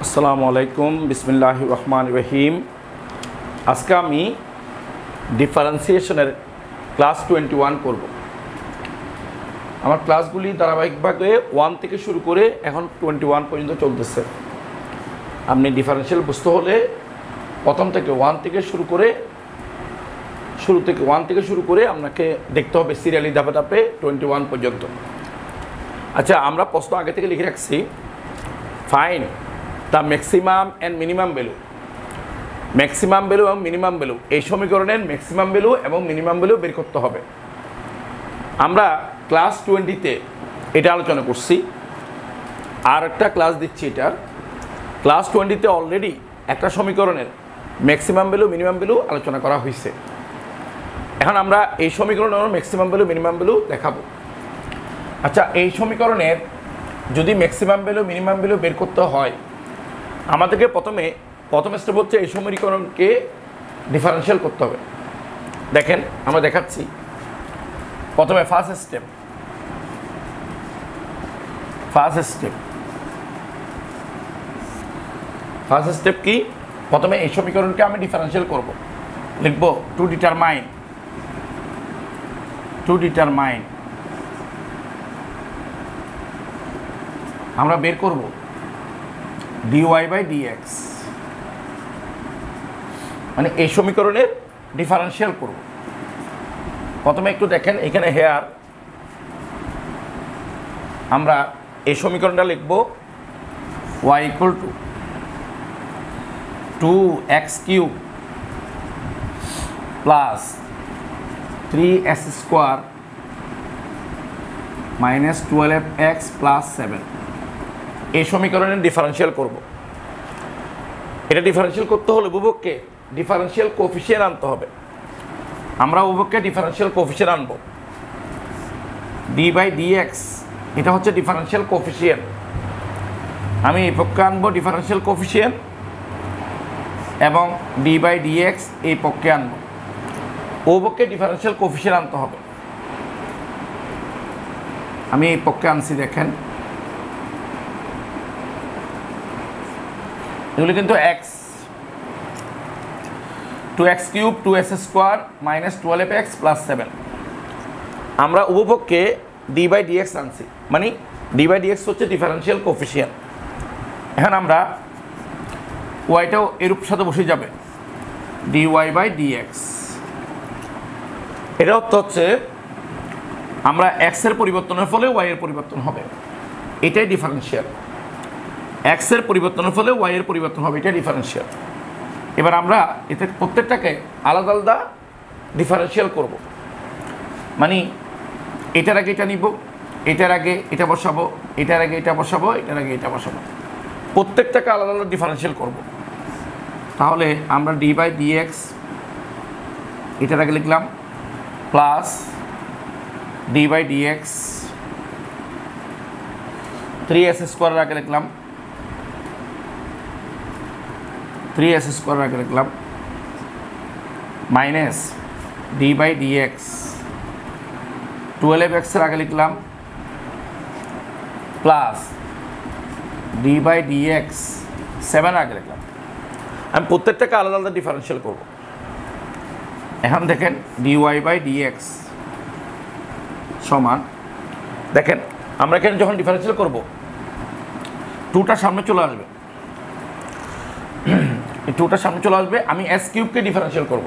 আসসালামু আলাইকুম বিসমিল্লাহির রহমানির রহিম। আজকে আমি ডিফারেন্সিয়েশনের ক্লাস 21 করব। আমার ক্লাসগুলি ধারাবাহিকভাবে 1 থেকে শুরু করে এখন 21 পর্যন্ত চলতেছে। আপনি ডিফারেন্সিয়াল বুঝতে হলে প্রথম থেকে 1 থেকে শুরু করে আপনাকে দেখতে হবে সিরিয়ালি ধাপে ধাপে 21 পর্যন্ত। আচ্ছা, আমরা প্রশ্ন আগে থেকে লিখে রাখছি, fine the maximum and minimum value. Maximum value এবং মিনিমাম ভ্যালু, এই সমীকরণের ম্যাক্সিমাম ভ্যালু এবং মিনিমাম ভ্যালু বের করতে হবে। আমরা ক্লাস 20-তে এটা আলোচনা করছি, আর একটা ক্লাস দিচ্ছি এটার। ক্লাস 20-তে অলরেডি একটা সমীকরণের ম্যাক্সিমাম ভ্যালু মিনিমাম ভ্যালু আলোচনা করা হয়েছে। এখন আমরা এই সমীকরণের ম্যাক্সিমাম ভ্যালু মিনিমাম ভ্যালু দেখাবো। আচ্ছা, এই সমীকরণের যদি ম্যাক্সিমাম ভ্যালু মিনিমাম ভ্যালু বের করতে হয়, আমাদেরকে প্রথম স্টেপ হচ্ছে এই সমীকরণকে ডিফারেন্সিয়াল করতে হবে। দেখেন, আমরা দেখাচ্ছি। প্রথমে ফার্স্ট স্টেপ কি? প্রথমে এই সমীকরণকে আমি ডিফারেন্সিয়াল করব। লিখব টু ডিটারমাইন আমরা বের করব dy/dx, মানে এই সমীকরণের ডিফারেন্সিয়াল করব। প্রথমে একটু দেখেন, এখানে হেয়ার আমরা এই সমীকরণটা লিখব y = 2x³ plus 3s² minus 12x plus 7। এই সমীকরণের ডিফারেন্সিয়াল করব। এটা ডিফারেন্সিয়াল করতে হলে উভয়পক্ষে ডিফারেন্সিয়াল কোএফিসিয়েন্ট আনতে হবে। আমরা উভয়পক্ষে ডিফারেন্সিয়াল কোএফিসিয়েন্ট আনব। d/dx এটা হচ্ছে ডিফারেন্সিয়াল কোএফিসিয়েন্ট। আমি এই পক্ষে আনবো ডিফারেন্সিয়াল কোএফিসিয়েন্ট এবং d/dx এই পক্ষে আনব। উভয়পক্ষে ডিফারেন্সিয়াল কোএফিসিয়েন্ট আনতে হবে। আমি এই পক্ষে আনছি, দেখেন এগুলি কিন্তু x, 2x³ 2s² minus 12x plus 7। আমরা উভয়পক্ষে d/dx আনছি, মানে d/dx হচ্ছে ডিফারেন্সিয়াল কোএফিসিয়েন্ট। এখন আমরা ওয়াইটাও এরূপ সাথে বসে যাবে dy/dx। এটা হচ্ছে আমরা x এর পরিবর্তনের ফলে y এর পরিবর্তন হবে, এটাই ডিফারেন্সিয়াল। x এর পরিবর্তনের ফলে y এর পরিবর্তন হবে, এটা ডিফারেন্সিয়াল। এবার আমরা এতে প্রত্যেকটাকে আলাদা আলাদা ডিফারেন্সিয়াল করব। মানে এটার আগে এটা নিব, এটার আগে এটা বসাবো, এটার আগে এটা বসাবো, এটার আগে এটা বসাবো, প্রত্যেকটাকে আলাদা আলাদা ডিফারেন্সিয়াল করব। তাহলে আমরা d/dx এটার আগে লিখলাম প্লাস d/dx 3s² আগে লিখলাম, 3s² আগে লিখলাম মাইনাস d/dx 12x এর আগে লিখলাম প্লাস d/dx 7 আগে লিখলাম। আমি প্রত্যেকটাকে আলাদা আলাদা ডিফারেন্সিয়াল করব। এখন দেখেন dy/dx সমান, দেখেন আমরা এখানে যখন ডিফারেন্সিয়াল করব 2টা সামনে চলে আসবে, এই 2টা সামনে চলে আসবে। আমি s³ ডিফারেন্সিয়াল করব।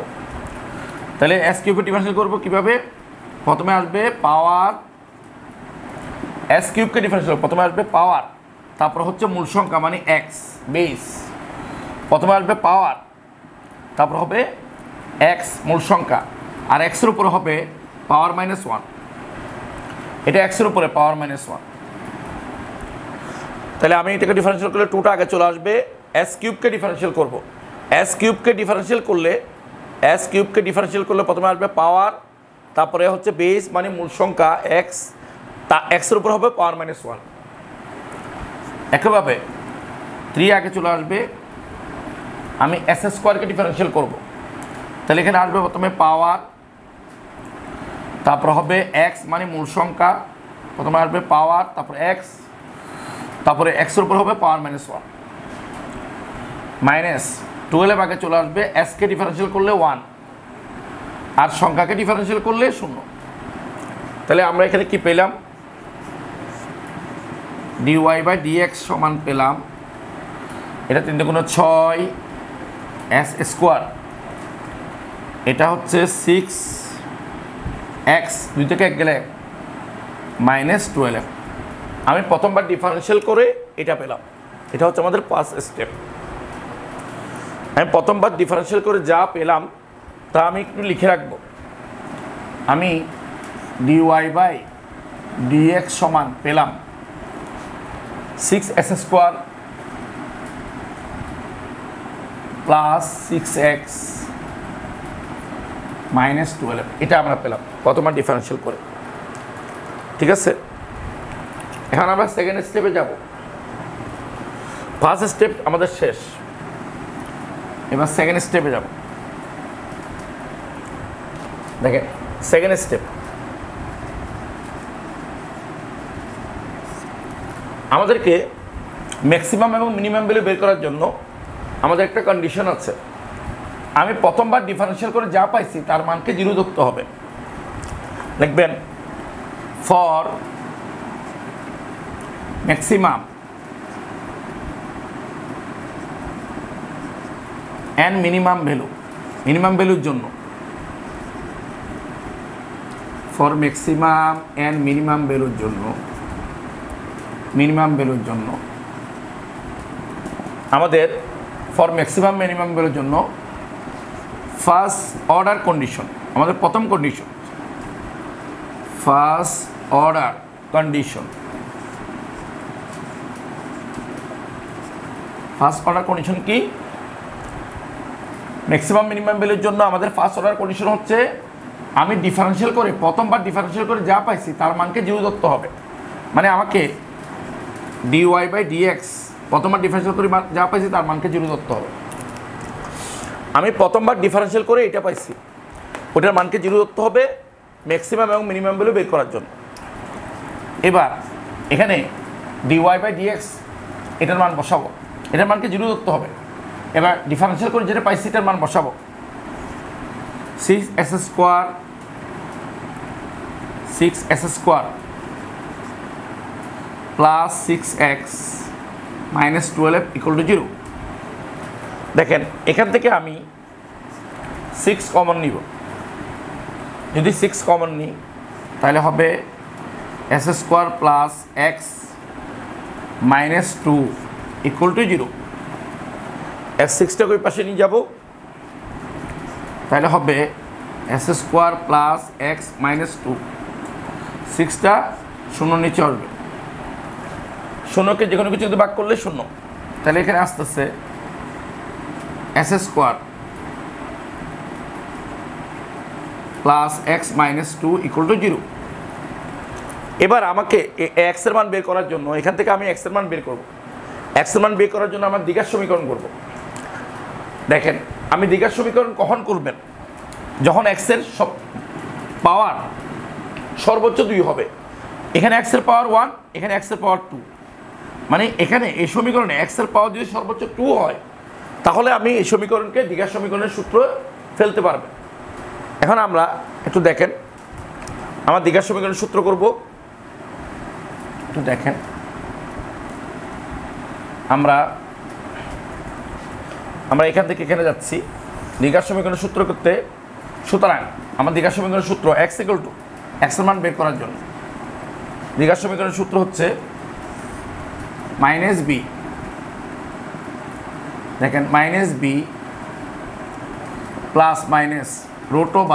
তাহলে s³ ডিফারেন্সিয়াল করব কিভাবে? প্রথমে আসবে পাওয়ার, s³ ডিফারেন্সিয়াল প্রথমে আসবে পাওয়ার, তারপর হচ্ছে মূল সংখ্যা মানে x বেস। প্রথমে আসবে পাওয়ার, তারপর হবে x মূল সংখ্যা, আর x এর উপরে হবে পাওয়ার -1। এটা x এর উপরে পাওয়ার -1। তাহলে আমি এটাকে ডিফারেন্সিয়াল করলে 2টা আগে চলে আসবে। s³ ডিফারেন্সিয়াল করব। s³ ডিফারেন্সিয়াল করলে প্রথমে আসবে পাওয়ার, তারপরে হচ্ছে বেস মানে মূল সংখ্যা x, তা x এর উপর হবে পাওয়ার -1। একইভাবে 3 আগে চলে আসবে। আমি s² ডিফারেন্সিয়াল করব। তাহলে এখানে আসবে প্রথমে পাওয়ার, তারপর হবে x মানে মূল সংখ্যা, প্রথমে আসবে পাওয়ার, তারপর x, তারপরে x এর উপর হবে পাওয়ার -1। মাইনাস 12 আগে চলে আসবে, এসকে ডিফারেন্সিয়াল করলে 1 আর সংখ্যাকে ডিফারেন্সিয়াল করলে 0। তাহলে আমরা এখানে কি পেলাম, ডিওয়াই বাই ডিএক্স সমান পেলাম, এটা 3 × 6 এস স্কোয়ার, এটা হচ্ছে 6x 2 থেকে 1 গেলে -12। আমি প্রথমবার ডিফারেন্সিয়াল করে এটা পেলাম, এটা হচ্ছে আমাদের ফার্স্ট স্টেপ। আমি প্রথমবার ডিফারেন্সিয়াল করে যা পেলাম তা আমি একটু লিখে রাখবো। আমি ডিওয়াই বাই ডিএক্স সমান পেলাম 6s স্কোয়ার প্লাস 6x -12, এটা আমরা পেলাম প্রথমবার ডিফারেন্সিয়াল করে। ঠিক আছে, এখন আমরা সেকেন্ড স্টেপে যাব। ফার্স্ট স্টেপ আমাদের শেষ, এবার সেকেন্ড স্টেপে যাব। দেখেন সেকেন্ড স্টেপ, আমাদেরকে ম্যাক্সিমাম এবং মিনিমাম ভ্যালু বের করার জন্য আমাদের একটা কন্ডিশন আছে। আমি প্রথমবার ডিফারেন্সিয়াল করে যা পাইছি তার মানকে 0 ধরতে হবে। লিখবেন for maximum and minimum value, minimum ভ্যালুর জন্য, ফর ম্যাক্সিমাম অ্যান্ড মিনিমাম ভ্যালুর জন্য, মিনিমাম ভ্যালুর জন্য আমাদের ফর ম্যাক্সিমাম মিনিমাম ভ্যালুর জন্য ফার্স্ট অর্ডার কন্ডিশন, আমাদের প্রথম condition first order condition. First order condition কি? ম্যাক্সিমাম মিনিমাম ভ্যালুর জন্য আমাদের ফার্স্ট অর্ডার কন্ডিশন হচ্ছে আমি ডিফারেন্সিয়াল করে প্রথমবার ডিফারেন্সিয়াল করে যা পাইছি তার মানকে 0 ধরতে হবে। মানে আমাকে ডিওয়াই বাই ডিএক্স প্রথমবার ডিফারেন্সিয়াল করে যা পাইছি তার মানকে 0 ধরতে হবে। আমি প্রথমবার ডিফারেন্সিয়াল করে এটা পাইছি, ওটার মানকে 0 ধরতে হবে ম্যাক্সিমাম এবং মিনিমাম ভ্যালু বের করার জন্য। এবার এখানে ডিওয়াই বাই ডিএক্স এটার মান বসাবো, এটার মানকে 0 ধরতে হবে। এবার ডিফারেন্সিয়াল করে যেটা পাইছি এটার মান বসাবো, 6s square 6s square plus 6x -12 = 0। দেখেন এখান থেকে আমি 6 কমন নিব, যদি 6 কমন নিই তাহলে হবে s স্কোয়ার প্লাস x -2 = 0। s6টাকে ওই পাশে নিয়ে যাব, তাহলে হবে s স্কোয়ার প্লাস x -2, 6টা 0 নিচে আসবে, 0কে যে কোনো কিছু যদি ভাগ করলে 0, তাহলে এখানে আসতেছে s স্কোয়ার প্লাস x -2 = 0। এবার আমাকে x এর মান বের করার জন্য এখান থেকে আমি x এর মান বের করব। x এর মান বের করার জন্য আমার দ্বিঘাত সমীকরণ করব। দেখেন আমি দ্বিঘাত সমীকরণ কখন করবেন? যখন x এর পাওয়ার সর্বোচ্চ 2 হবে। এখানে x এর পাওয়ার 1, এখানে x এর পাওয়ার 2, মানে এখানে এই সমীকরণে x এর পাওয়ার যদি সর্বোচ্চ 2 হয় তাহলে আমি এই সমীকরণকে দ্বিঘাত সমীকরণের সূত্র ফেলতে পারবে। এখন আমরা একটু দেখেন আমার দ্বিঘাত সমীকরণের সূত্র করব, একটু দেখেন। আমরা এখান থেকে এখানে যাচ্ছি দ্বিঘাত সমীকরণের সূত্র করতে। সুতরাং আমার দ্বিঘাত সমীকরণের সূত্র x = x এর মান বের করার জন্য দ্বিঘাত সমীকরণের সূত্র হচ্ছে -b, দেখেন -b plus minus √/b²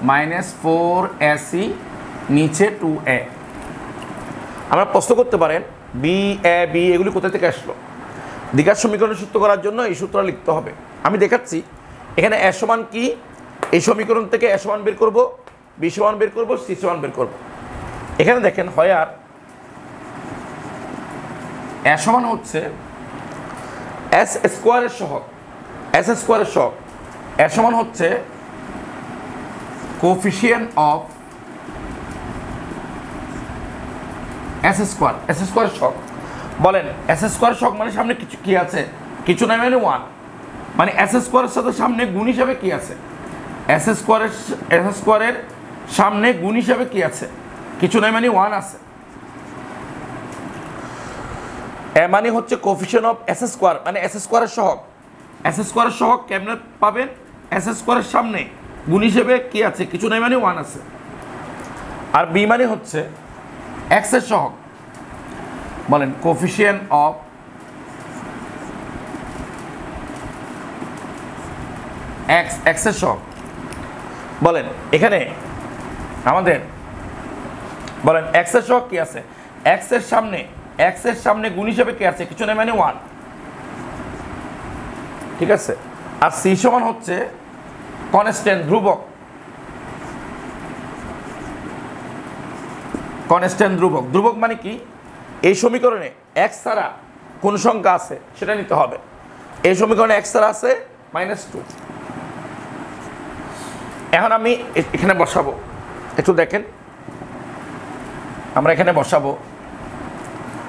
-4ac নিচে 2a। আমরা প্রশ্ন করতে পারেন b a b এগুলি কোথা থেকে আসলো? দ্বিঘাত সমীকরণের সূত্র করার জন্য এই সূত্র লিখতে হবে। আমি দেখাচ্ছি এখানে a সমান কি, এই সমীকরণ থেকে a সমান বের করব, b সমান বের করব, c সমান বের করব। এখানে দেখেন হয় আর a সমান হচ্ছে s স্কোয়ারের সহগ, s স্কোয়ারের সহগ, a সমান হচ্ছে coefficient of s square, s স্কোয়ারের সহগ বলেন এস স্কোয়ার সহগ মানে সামনে কিছু কি আছে? কিছু নাই মানে 1, মানে এস স্কোয়ারের সাথে সামনে গুণ হিসাবে কি আছে? এস স্কোয়ারের সামনে গুণ হিসাবে কি আছে? কিছু নাই মানে 1 আছে। এ মানে হচ্ছে কোফিশিয়েন্ট অফ এস স্কোয়ার, মানে এস স্কোয়ারের সহগ। এস স্কোয়ারের সহগ কেমনে পাবেন? এস স্কোয়ারের সামনে গুণ হিসেবে কি আছে? কিছু নাই মানে 1 আছে। আর বি মানে হচ্ছে এক্স এর সহগ। বলেন কোফিশিয়েন্ট অফ এক্স এর সহগ। বলেন এখানে আমাদের বলেন এক্স এর সহগ কি আছে? এক্স এর সামনে গুণ হিসেবে কি আছে? কিছু নাই মানে 1, ঠিক আছে। আর সি সমান হচ্ছে কনস্ট্যান্ট, ধ্রুবক। কনস্ট্যান্ট ধ্রুবক, ধ্রুবক মানে কি? এই সমীকরণে এক্স ছাড়া কোন সংখ্যা আছে সেটা নিতে হবে। এই সমীকরণে এক্স ছাড়া আছে -2। এখন আমি এখানে বসাবো, একটু দেখেন, আমরা এখানে বসাবো।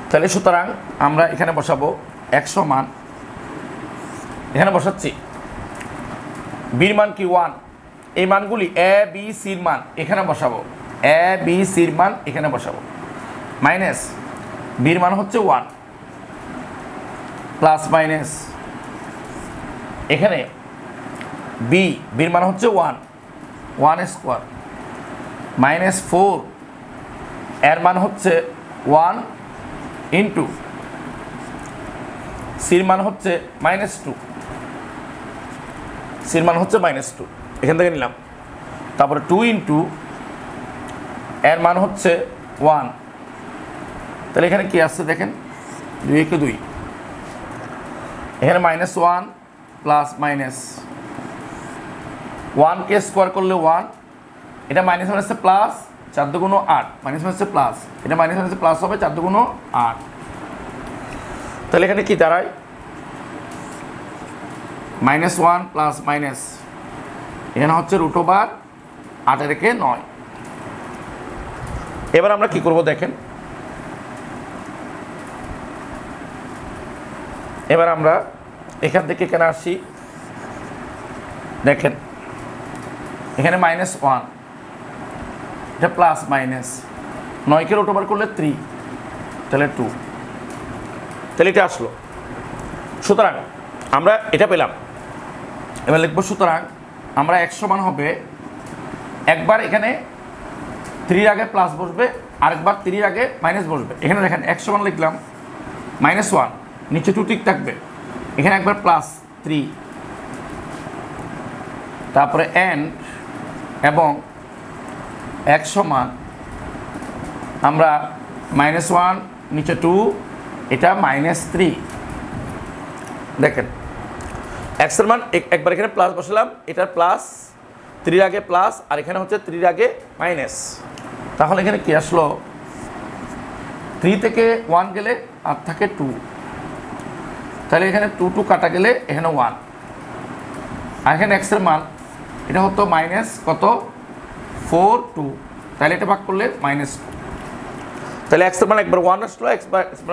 তাহলে সুতরাং আমরা এখানে বসাবো x সমান, এখানে বসাচ্ছি বির মান কি 1, এই মানগুলি এ বি সির মান এখানে বসাবো, এ বি সির মান এখানে বসাবো, মাইনাস বির মান হচ্ছে 1 প্লাস মাইনাস এখানে বির মান হচ্ছে 1 স্কোয়ার মাইনাস 4 এর মান হচ্ছে 1 ইন্টু সির মান হচ্ছে -2, সির মান হচ্ছে -2, এখান থেকে নিলাম। তারপরে 2 ইন্টু এর মান হচ্ছে 1, তাহলে এখানে কি আসছে দেখেন, 2 × 2, এখানে -1 প্লাস মাইনাস 1কে স্কোয়ার করলে 1, এটা মাইনাস হচ্ছে প্লাস, 4 × 2 = 8, মাইনাস হচ্ছে প্লাস, এটা মাইনাস হচ্ছে প্লাস হবে 4 × 2 = 8। তাহলে এখানে কি দাঁড়ায়? -1 প্লাস মাইনাস, এখানে হচ্ছে √8 রেখে 9। এবার আমরা কি করব দেখেন, এবার আমরা এখান থেকে এখানে আসি, দেখেন এখানে -1, এটা প্লাস মাইনাস 9কে √8 করলে 3, তাহলে 2, তাহলে এটা আসলো। সুতরাং আমরা এটা পেলাম। এবার লিখব সুতরাং আমরা x সমান হবে, একবার এখানে 3 আগে প্লাস বসবে, আরেকবার 3 আগে মাইনাস বসবে। এখানে দেখেন x সমান লিখলাম -1, নিচে 2 টিক থাকবে, এখানে একবার +3, তারপরে n এবং x সমান আমরা -1 নিচে 2, এটা -3। দেখেন x এর মান একবার এখানে প্লাস বসালাম, এটার প্লাস 3 আগে প্লাস, আর এখানে হচ্ছে 3 আগে মাইনাস। তাহলে এখানে কি আসলো, 3 থেকে 1 গেলে আর থাকে 2, তাহলে এখানে 2 কাটা গেলে এখানে 1, আর এখানে x এর মান এটা হতো মাইনাস কত 4 2, তাহলে এটা ভাগ করলে -2, তাহলে x এর মান একবার 1 আসলো, x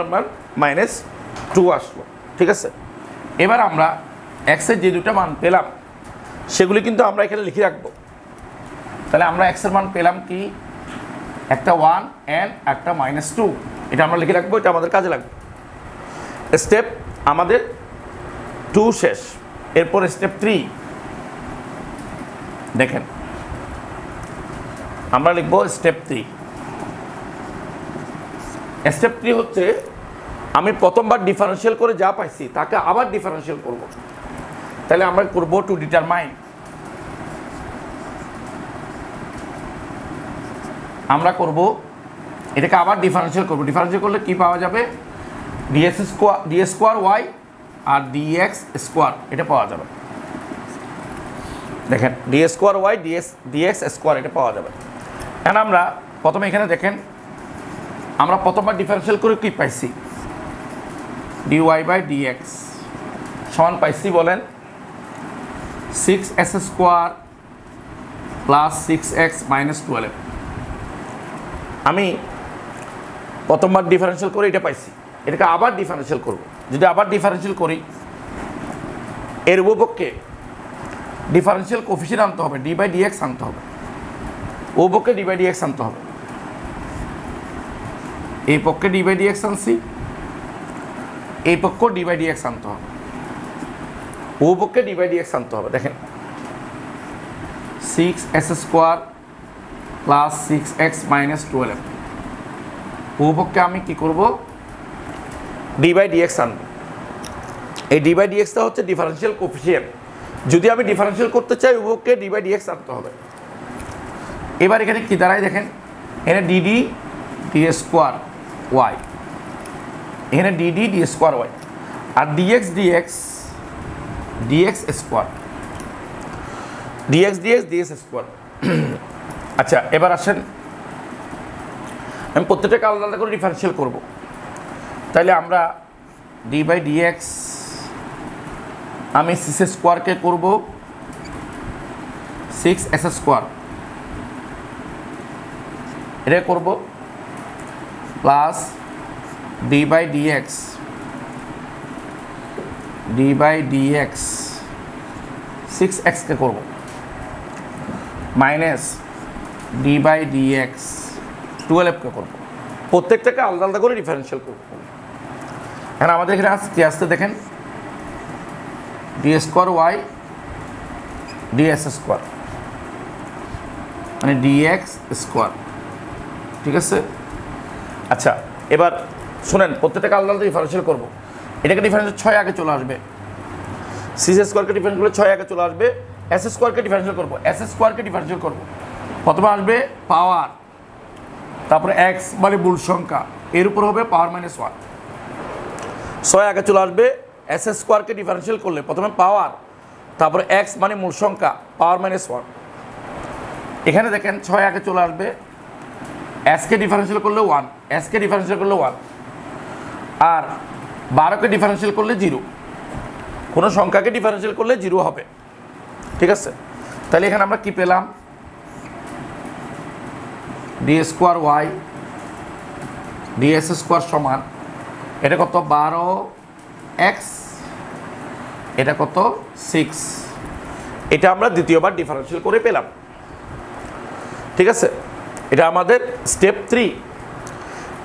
এর মান -2 আসলো, ঠিক আছে। এবার আমরা x এর যে দুটো মান পেলাম সেগুলি কিন্তু আমরা এখানে লিখে রাখবো। তাহলে আমরা x এর মান পেলাম কি, একটা 1 and একটা -2, এটা আমরা লিখে রাখবো, এটা আমাদের কাজে লাগবে। স্টেপ আমাদের 2 শেষ, এরপর স্টেপ 3। দেখেন আমরা লিখবো স্টেপ 3। স্টেপ 3 হচ্ছে আমি প্রথমবার ডিফারেনশিয়াল করে যা পাইছি তাকে আবার ডিফারেনশিয়াল করব। তাহলে আমরা করব টু ডিটারমাইন, আমরা করব এটাকে আবার ডিফারেনশিয়াল করব। ডিফারেনশিয়াল করলে কি পাওয়া যাবে, ডি স্কোয়ার ওয়াই আর dx স্কোয়ার, এটা পাওয়া যাবে। দেখেন D square Y dx square, এটা পাওয়া যাবে। এখন আমরা প্রথমে এখানে দেখেন, আমরা প্রথমবার ডিফারেনশিয়াল করে কি পাইছি, dy/dx সমান পাইছি বলেন 6s স্কোয়ার প্লাস 6x - 12। আমি প্রথমবার ডিফারেনশিয়াল করে এটা পাইছি, এটাকে আবার ডিফারেন্সিয়াল করব। যদি আবার ডিফারেন্সিয়াল করি, এর উভয়পক্ষে ডিফারেন্সিয়াল কোফিশিয়েন্ট আনতে হবে, ডি বাই ডিএক্স আনতে হবে, উভয়পক্ষে ডি বাই ডিএক্স আনতে হবে। এই পক্ষে ডি বাই ডিএক্স আনছি, এই পক্ষ ডি বাই ডিএক্স আনতে হবে, উভয়পক্ষে ডি বাই ডিএক্স আনতে হবে। দেখেন 6s² প্লাস 6x মাইনাস 12, উভয়পক্ষে আমি কি করব, ডি বাই ডিএক্স আনবো। এই ডি বাই ডিএক্সটা হচ্ছে ডিফারেন্সিয়াল কোফিশিয়েন্ট। যদি আমি ডিফারেন্সিয়াল করতে চাই, উভয়পক্ষে ডি বাই ডিএক্স আনতে হবে। এবার এখানে কি দাঁড়ায় দেখেন, এখানে ডিডি ডি² ওয়াই, এখানে ডিডি ডি² ওয়াই, আর DX DX DX square, DX DX DX square. আচ্ছা, এবার আসেন আমি প্রত্যেকটাকে আলাদা আলাদা করে ডিফারেন্সিয়াল করব। তাহলে আমরা ডি বাই ডিএক্স আমি 6² করব 6s², এটা করব plus D by D X 6x কে করব মাইনাস ডি বাই ডিএক্স 12 কে করব। প্রত্যেকটাকে আলাদা আলাদা করে ডিফারেন্সিয়াল করব। এখন আমাদের এখানে কি আসতে দেখেন, d² y ds², মানে dx², ঠিক আছে। আচ্ছা, এবার শোনেন, প্রত্যেকটাকে আলাদা আলাদা ডিফারেন্সিয়াল করব। এটাকে ডিফারেন্সিয়াল 6 আগে চলে আসবে, 6s² ডিফারেন্সিয়াল করলে 6 আগে চলে আসবে। s² ডিফারেন্সিয়াল করব, s² ডিফারেন্সিয়াল করব। প্রথমে আসবে পাওয়ার, তারপরে x মানে মূল সংখ্যা, এর উপর হবে পাওয়ার মাইনাস 1। 6 আগে চলে আসবে, s² ডিফারেন্সিয়াল করলে প্রথমে পাওয়ার, তারপরে x মানে মূল সংখ্যা, পাওয়ার মাইনাস 1। এখানে দেখেন 6 আগে চলে আসবে, s কে ডিফারেন্সিয়াল করলে 1, s কে ডিফারেন্সিয়াল করলে 1, আর 12কে ডিফারেন্সিয়াল করলে 0। কোনো সংখ্যাকে ডিফারেন্সিয়াল করলে 0 হবে, ঠিক আছে। তাহলে এখানে আমরা কি পেলাম, d² y ds² সমান, এটা কত 12x, এটা কত 6। এটা আমরা দ্বিতীয়বার ডিফারেন্সিয়াল করে পেলাম, ঠিক আছে। এটা আমাদের স্টেপ 3।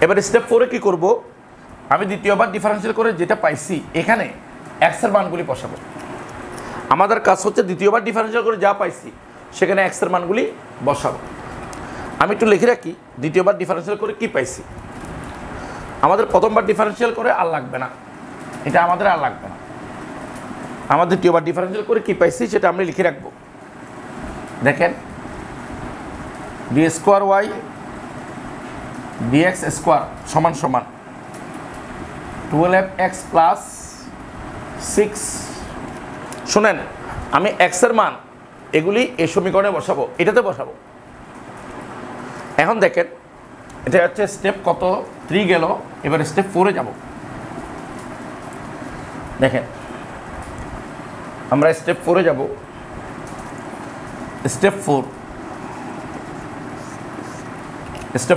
এবার স্টেপ 4-এ কী করব, আমি দ্বিতীয়বার ডিফারেন্সিয়াল করে যেটা পাইছি এখানে x এর মানগুলি বসাবো। আমাদের কাজ হচ্ছে দ্বিতীয়বার ডিফারেন্সিয়াল করে যা পাইছি সেখানে x এর মানগুলি বসাবো। আমি একটু লিখে রাখি দ্বিতীয়বার ডিফারেন্সিয়াল করে কি পাইছি। আমাদের প্রথমবার ডিফারেন্সিয়াল করে আর লাগবে না, এটা আমাদের আর লাগবে না। আমাদের দ্বিতীয়বার ডিফারেন্সিয়াল করে কি পাইছি সেটা আমরা লিখে রাখবো। দেখেন d² y dx² সমান সমান 12x প্লাস 6। শোনেন, আমি x এর মান এগুলি এই সমীকরণে বসাবো, এটাতে বসাবো। এখন দেখেন, এটা হচ্ছে স্টেপ কত 3 গেল, এবার স্টেপ 4-এ যাব। দেখেন আমরা স্টেপ 4-এ যাব। স্টেপ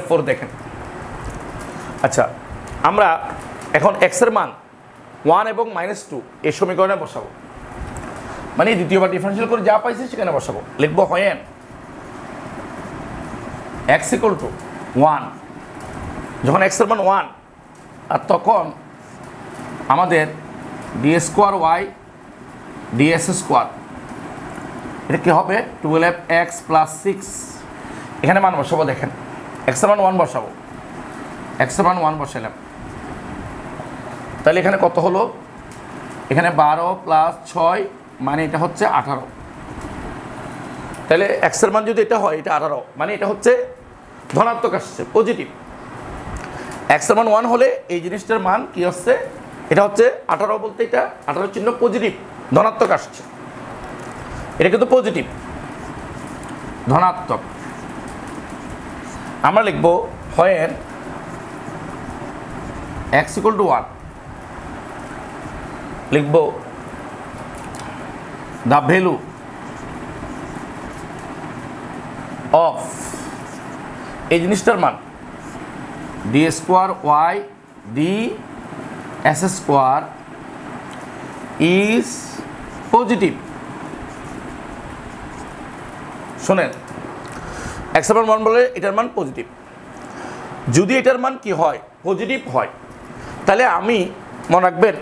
4 দেখেন। আচ্ছা, আমরা এখন x এর মান 1 এবং -2 এই সমীকরণে বসাবো, মানে দ্বিতীয়বার ডিফারেন্সিয়াল করে যা পাইছি সেখানে বসাবো। লিখবো হয় x = 1, যখন x এর মান 1, আর তখন আমাদের d² y ds², এটা কি হবে 12x প্লাস 6। এখানে মান বসাবো, দেখেন x এর মান 1 বসাবো, x এর মান 1 বসালাম। তাহলে এখানে কত হলো, এখানে 12 প্লাস 6 মানে এটা হচ্ছে 18। তাহলে x এর মান যদি এটা হয়, এটা 18, মানে এটা হচ্ছে ধনাত্মক আসছে, পজিটিভ। x এর মান 1 হলে এই জিনিসটার মান কি হচ্ছে, এটা হচ্ছে 18 বলতে এটা 18 চিহ্ন পজিটিভ, ধনাত্মক আসছে। এটা কিন্তু পজিটিভ, ধনাত্মক। আমরা লিখব হয় x = 1, লিখব the value of এই জিনিসটার মান d² y d S square is positive. শোনেন, এক্স এর মান 1 বলে এটার মান পজিটিভ। যদি এটার মান কি হয়, পজিটিভ হয়, তাহলে আমি মনে রাখবেন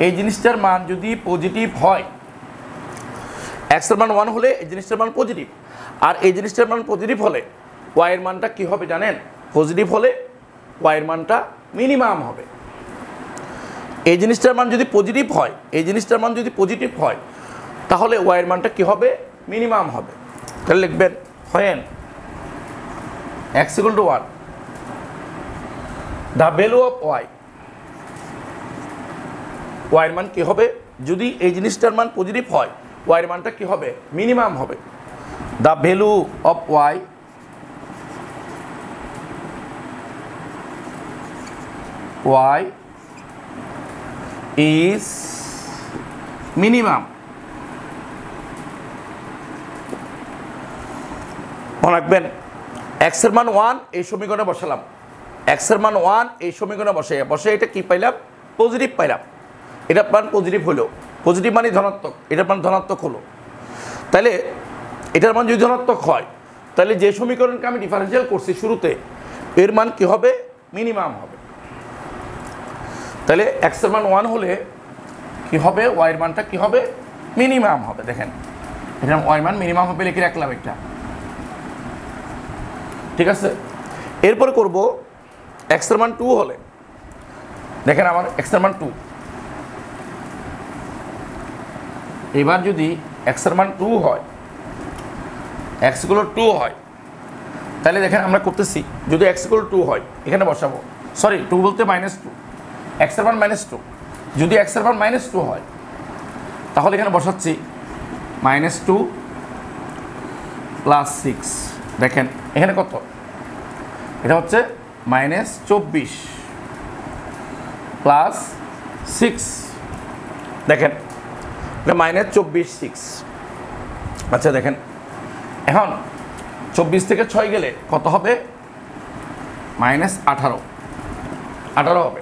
এই জিনিসটার মান যদি পজিটিভ হয়, এক্স এর মান 1 হলে এই জিনিসটার মান পজিটিভ, আর এই জিনিসটার মান পজিটিভ হলে ওয়াই এর মানটা কি হবে জানেন? পজিটিভ হলে ওয়াই এর মানটা মিনিমাম হবে। এই জিনিসটার মান যদি পজিটিভ হয়, এই জিনিসটার মান যদি পজিটিভ হয়, তাহলে ওয়াই এর মানটা কি হবে? মিনিমাম হবে। তাহলে লিখবেন when x equal to 1 the value of y, y এর মান কি হবে? যদি এই জিনিসটার মান পজিটিভ হয়, y এর মানটা কি হবে? মিনিমাম হবে। the value of y is minimum। মনে রাখবেন x এর মান 1 এই সমীকরণে বসালাম, x এর মান 1 এই সমীকরণে বসে এটা কি পাইলাম? পজিটিভ পাইলাম। এটার মান পজিটিভ হলো, পজিটিভ মানে ধনাত্মক, এটার মান ধনাত্মক হলো। তাহলে এটার মান যদি ধনাত্মক হয়, তাহলে যে সমীকরণকে আমি ডিফারেনশিয়াল করছি শুরুতে, এর মান কি হবে? মিনিমাম হবে। তাহলে x এর মান 1 হলে কি হবে? y এর মানটা কি হবে? মিনিমাম হবে। দেখেন এটার y এর মান মিনিমাম হবে লিখে রাখলাম একটা, ঠিক আছে। এরপর করব x এর মান 2 হলে, দেখেন আমার x এর মান 2, এবার যদি x এর মান 2 হয়, x গুলো 2 হয়, তাহলে দেখেন আমরা করতেছি যদি x গুলো 2 হয় এখানে বসাবো, সরি 2 বলতে -2, x এর মান -2, যদি x এর মান -2 হয় তাহলে এখানে বসাচ্ছি -2 + 6। দেখেন এখানে কত? এটা হচ্ছে -24 + 6। দেখেন এটা -24 6। আচ্ছা দেখেন এখন 24 থেকে 6 গেলে কত হবে? -18 হবে।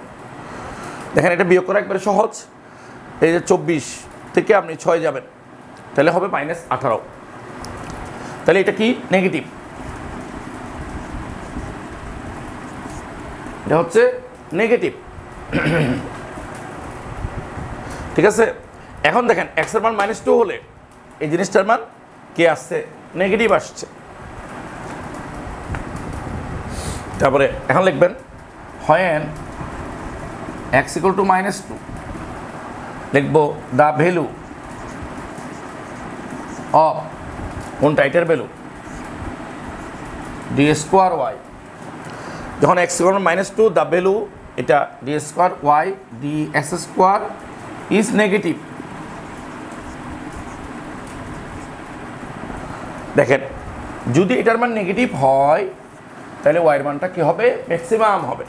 দেখেন এটা বিয়োগ করা একবারে সহজ। এই যে 24 থেকে আপনি 6 যাবেন, তাহলে হবে -18। তাহলে এটা কি? নেগেটিভ। এটা হচ্ছে নেগেটিভ, ঠিক আছে। এখন দেখেন x এর মান -2 হলে এই জিনিসটার মান কি আসছে? নেগেটিভ আসছে। তারপরে এখন লিখবেন when x equal to -2, লিখব the value of কোনটা? এটার ভ্যালু d স্কোয়ার y। যখন x equal to -2 the value এটা d square y ds square is negative. দেখেন যদি এটার মান নেগেটিভ হয় তাহলে y এর মানটা কি হবে? ম্যাক্সিমাম হবে।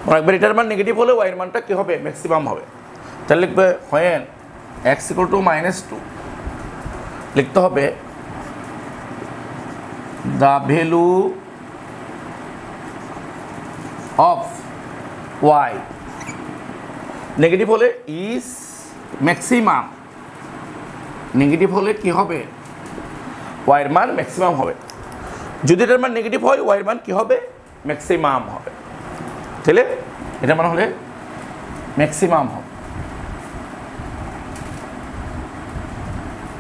মনে রাখবেন এটার মান নেগেটিভ হলে y এর মানটা কি হবে? ম্যাক্সিমাম হবে। তাহলে লিখবে when x equal to -2, লিখতে হবে the value of y negative হলে is ম্যাক্সিমাম। নেগেটিভ হলে কি হবে? y এর মান ম্যাক্সিমাম হবে। যদি এটার মান নেগেটিভ হয় y এর মান কি হবে? ম্যাক্সিমাম হবে। তাহলে এটার মান হলে ম্যাক্সিমাম হবে।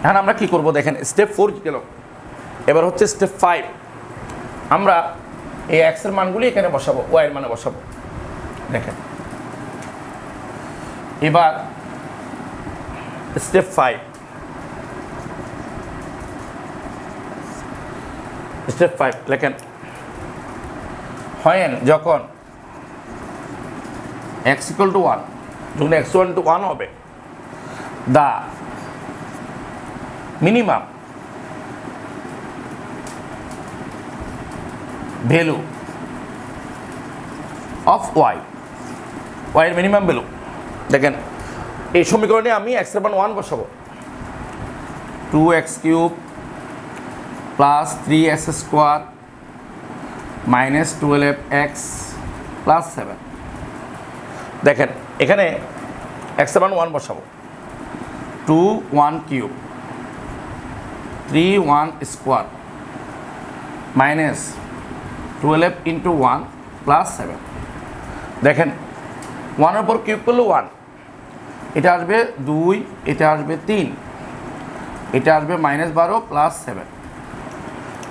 এখন আমরা কি করব? দেখেন স্টেপ 4 গেল, এবার হচ্ছে স্টেপ 5। আমরা এই x এর মানগুলি এখানে বসাবো, y এর মানে বসাবো। দেখেন এবার স্টেপ 5, স্টেপ 5 লেখেন when যখন x equal to 1, যখন x equal to 1 হবে, the minimum value of y, y এর মিনিমাম ভ্যালু। দেখেন এই সমীকরণে আমি x এর মান 1 বসাবো, 2x³ + 3s² - 12x + 7। দেখেন এখানে এক্স এর মান 1 বসাবো, 2 1 cube 3 1 square minus 12 into 1 plus 7। দেখেন 1 উপর কিউব করলে 1, এটা আসবে 2, এটা আসবে 3, এটা আসবে -12 প্লাস 7।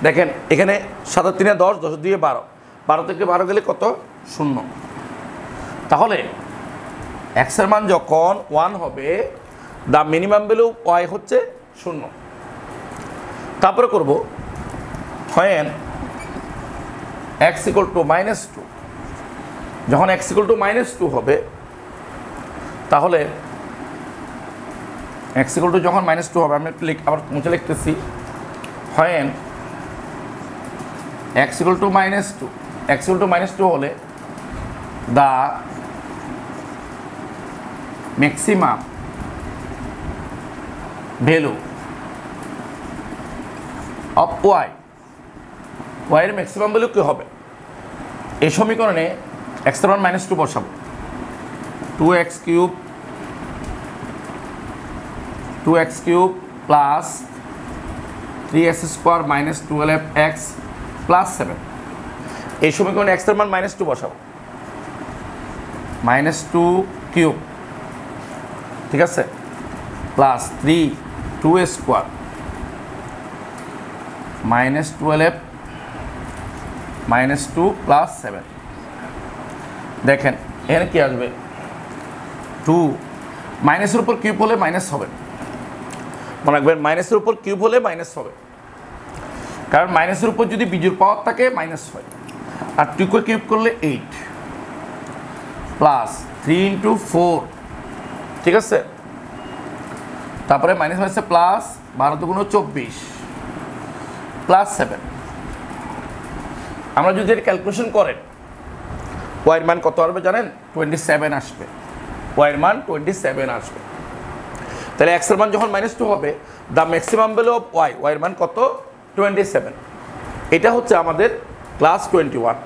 দেখেন এখানে 7 3 10, 10 2 12, 12 থেকে 12 গেলে কত? 0। তাহলে এক্স এর মান যখন 1 হবে, দ্য মিনিমাম ভ্যালু ওয়াই হচ্ছে 0। তারপরে করব when x equal to -2, যখন x equal to -2 হবে, তাহলে x equal to যখন -2 হবে, আমি আবার মুছে লিখতেছি, when x equal to -2, x equal to -2 হলে the maximum value of y, y এর ম্যাক্সিমাম ভ্যালু কী হবে? এই সমীকরণে x এর মান -2 বসাবো, 2x cube plus 3x square minus 12x plus 7। এই সমীকরণে x এর মান -2 বসাবো, -2 কিউব, ঠিক আছে, প্লাস 2 স্কোয়ার -12 -2 প্লাস 7। দেখেন এখানে কি আসবে? 2 মাইনাসের উপর কিউব হলে মাইনাস হবে, মনে রাখবেন মাইনাসের উপর কিউব হলে মাইনাস হবে, কারণ মাইনাসের উপর যদি বিজোড় পাওয়ার থাকে মাইনাস হয়। আর 2 কে কিউব করলে 8 প্লাস 3 ইন্টু 4, ঠিক আছে, তারপরে মাইনাস হয়েছে প্লাস 12 × 24 প্লাস 7। আমরা যদি এটা ক্যালকুলেশন করেন, ওয়াইয়ের মান কত আসবে জানেন? 27 আসবে, ওয়াইয়ের মান 27 আসবে। তাহলে এক্স এর মান যখন -2 হবে, দ্য ম্যাক্সিমাম ভ্যালু অফ ওয়াইয়ের মান কত? 27। এটা হচ্ছে আমাদের ক্লাস 21।